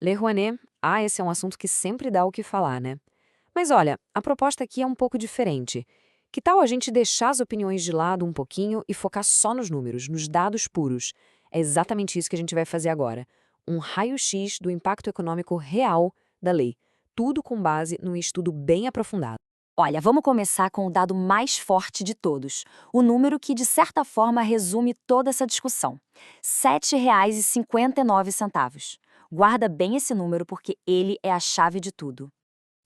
Lei Rouanet, esse é um assunto que sempre dá o que falar, né? Mas olha, a proposta aqui é um pouco diferente. Que tal a gente deixar as opiniões de lado um pouquinho e focar só nos números, nos dados puros? É exatamente isso que a gente vai fazer agora. Um raio-x do impacto econômico real da lei. Tudo com base num estudo bem aprofundado. Olha, vamos começar com o dado mais forte de todos, o número que, de certa forma, resume toda essa discussão: R$ 7,59. Guarda bem esse número porque ele é a chave de tudo.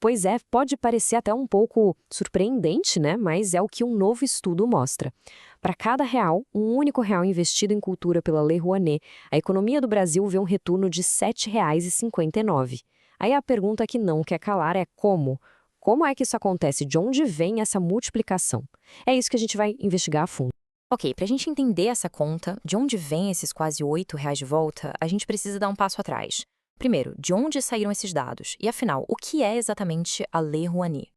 Pois é, pode parecer até um pouco surpreendente, né? Mas é o que um novo estudo mostra. Para cada real, um único real investido em cultura pela Lei Rouanet, a economia do Brasil vê um retorno de R$ 7,59. Aí a pergunta que não quer calar é como? Como é que isso acontece? De onde vem essa multiplicação? É isso que a gente vai investigar a fundo. Ok, para a gente entender essa conta, de onde vem esses quase R$ 8 de volta, a gente precisa dar um passo atrás. Primeiro, de onde saíram esses dados? E afinal, o que é exatamente a Lei Rouanet?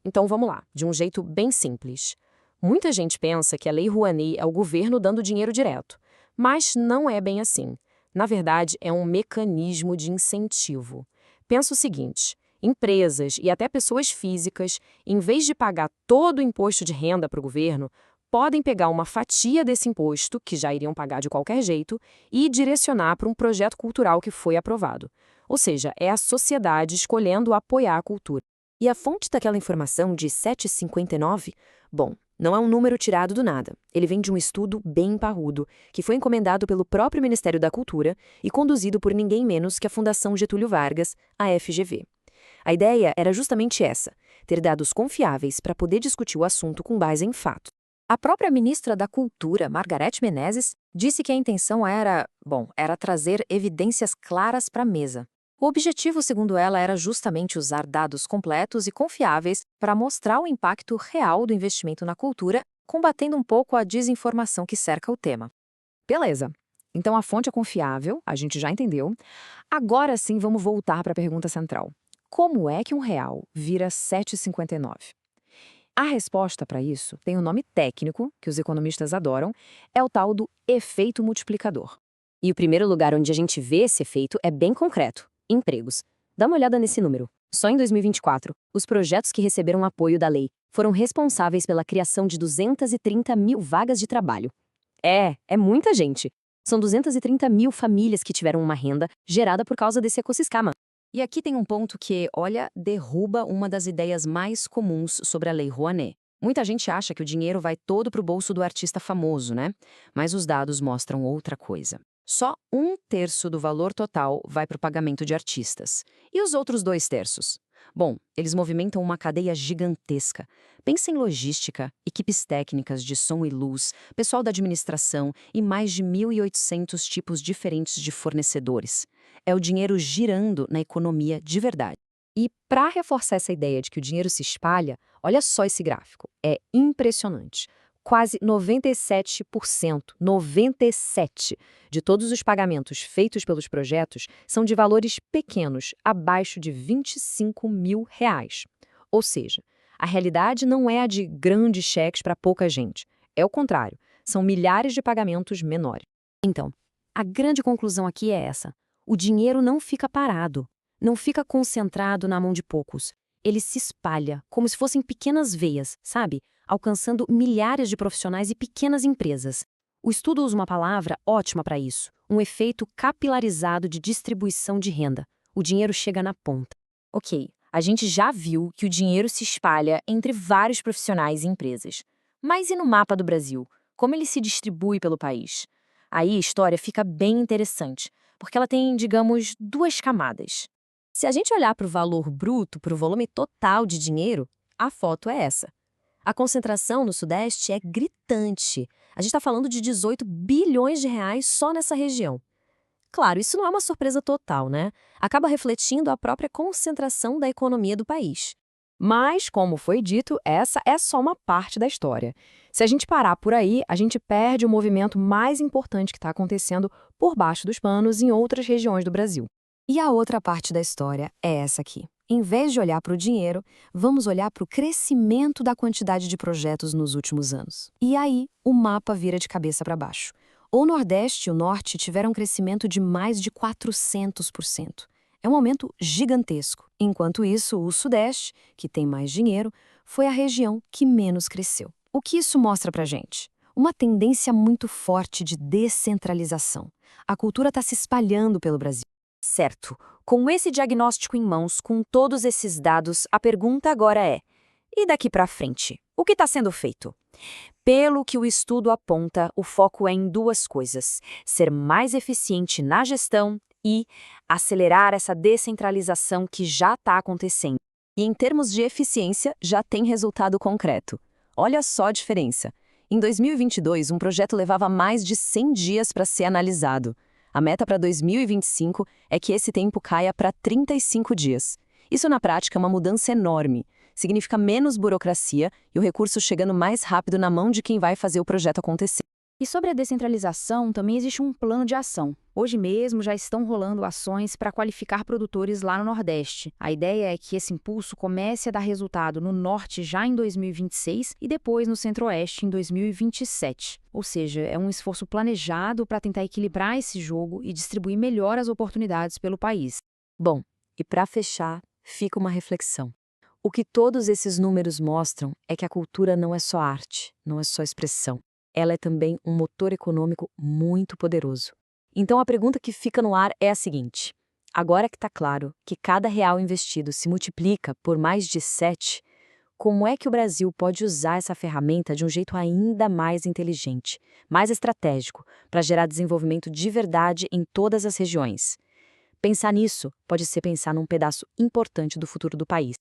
Então vamos lá, de um jeito bem simples. Muita gente pensa que a Lei Rouanet é o governo dando dinheiro direto, mas não é bem assim. Na verdade, é um mecanismo de incentivo. Pensa o seguinte: empresas e até pessoas físicas, em vez de pagar todo o imposto de renda para o governo, podem pegar uma fatia desse imposto, que já iriam pagar de qualquer jeito, e direcionar para um projeto cultural que foi aprovado. Ou seja, é a sociedade escolhendo apoiar a cultura. E a fonte daquela informação de 7,59? Bom, não é um número tirado do nada. Ele vem de um estudo bem parrudo, que foi encomendado pelo próprio Ministério da Cultura e conduzido por ninguém menos que a Fundação Getúlio Vargas, a FGV. A ideia era justamente essa: ter dados confiáveis para poder discutir o assunto com base em fatos. A própria ministra da Cultura, Margarete Menezes, disse que a intenção era trazer evidências claras para a mesa. O objetivo, segundo ela, era justamente usar dados completos e confiáveis para mostrar o impacto real do investimento na cultura, combatendo um pouco a desinformação que cerca o tema. Beleza. Então a fonte é confiável, a gente já entendeu. Agora sim vamos voltar para a pergunta central. Como é que um real vira 7,59? A resposta para isso tem um nome técnico, que os economistas adoram, é o tal do efeito multiplicador. E o primeiro lugar onde a gente vê esse efeito é bem concreto: empregos. Dá uma olhada nesse número. Só em 2024, os projetos que receberam apoio da lei foram responsáveis pela criação de 230 mil vagas de trabalho. É muita gente. São 230 mil famílias que tiveram uma renda gerada por causa desse ecossistema. E aqui tem um ponto que, olha, derruba uma das ideias mais comuns sobre a Lei Rouanet. Muita gente acha que o dinheiro vai todo para o bolso do artista famoso, né? Mas os dados mostram outra coisa. Só 1/3 do valor total vai para o pagamento de artistas. E os outros 2/3? Bom, eles movimentam uma cadeia gigantesca. Pensa em logística, equipes técnicas de som e luz, pessoal da administração e mais de 1.800 tipos diferentes de fornecedores. É o dinheiro girando na economia de verdade. E para reforçar essa ideia de que o dinheiro se espalha, olha só esse gráfico. É impressionante. Quase 97%, 97% de todos os pagamentos feitos pelos projetos são de valores pequenos, abaixo de R$ 25 mil. Ou seja, a realidade não é a de grandes cheques para pouca gente. É o contrário, são milhares de pagamentos menores. Então, a grande conclusão aqui é essa: o dinheiro não fica parado, não fica concentrado na mão de poucos. Ele se espalha, como se fossem pequenas veias, sabe? Alcançando milhares de profissionais e pequenas empresas. O estudo usa uma palavra ótima para isso: um efeito capilarizado de distribuição de renda. O dinheiro chega na ponta. Ok, a gente já viu que o dinheiro se espalha entre vários profissionais e empresas. Mas e no mapa do Brasil? Como ele se distribui pelo país? Aí a história fica bem interessante, porque ela tem, digamos, duas camadas. Se a gente olhar para o valor bruto, para o volume total de dinheiro, a foto é essa. A concentração no Sudeste é gritante. A gente está falando de 18 bilhões de reais só nessa região. Claro, isso não é uma surpresa total, né? Acaba refletindo a própria concentração da economia do país. Mas, como foi dito, essa é só uma parte da história. Se a gente parar por aí, a gente perde o movimento mais importante que está acontecendo por baixo dos panos em outras regiões do Brasil. E a outra parte da história é essa aqui. Em vez de olhar para o dinheiro, vamos olhar para o crescimento da quantidade de projetos nos últimos anos. E aí, o mapa vira de cabeça para baixo. O Nordeste e o Norte tiveram um crescimento de mais de 400%. É um aumento gigantesco. Enquanto isso, o Sudeste, que tem mais dinheiro, foi a região que menos cresceu. O que isso mostra pra gente? Uma tendência muito forte de descentralização. A cultura está se espalhando pelo Brasil. Certo. Com esse diagnóstico em mãos, com todos esses dados, a pergunta agora é: e daqui para frente? O que está sendo feito? Pelo que o estudo aponta, o foco é em duas coisas: ser mais eficiente na gestão e acelerar essa descentralização que já está acontecendo. E em termos de eficiência, já tem resultado concreto. Olha só a diferença. Em 2022, um projeto levava mais de 100 dias para ser analisado. A meta para 2025 é que esse tempo caia para 35 dias. Isso, na prática, é uma mudança enorme. Significa menos burocracia e o recurso chegando mais rápido na mão de quem vai fazer o projeto acontecer. E sobre a descentralização, também existe um plano de ação. Hoje mesmo já estão rolando ações para qualificar produtores lá no Nordeste. A ideia é que esse impulso comece a dar resultado no Norte já em 2026 e depois no Centro-Oeste em 2027. Ou seja, é um esforço planejado para tentar equilibrar esse jogo e distribuir melhor as oportunidades pelo país. Bom, e para fechar, fica uma reflexão. O que todos esses números mostram é que a cultura não é só arte, não é só expressão. Ela é também um motor econômico muito poderoso. Então a pergunta que fica no ar é a seguinte: agora que está claro que cada real investido se multiplica por mais de 7, como é que o Brasil pode usar essa ferramenta de um jeito ainda mais inteligente, mais estratégico, para gerar desenvolvimento de verdade em todas as regiões? Pensar nisso pode ser pensar num pedaço importante do futuro do país.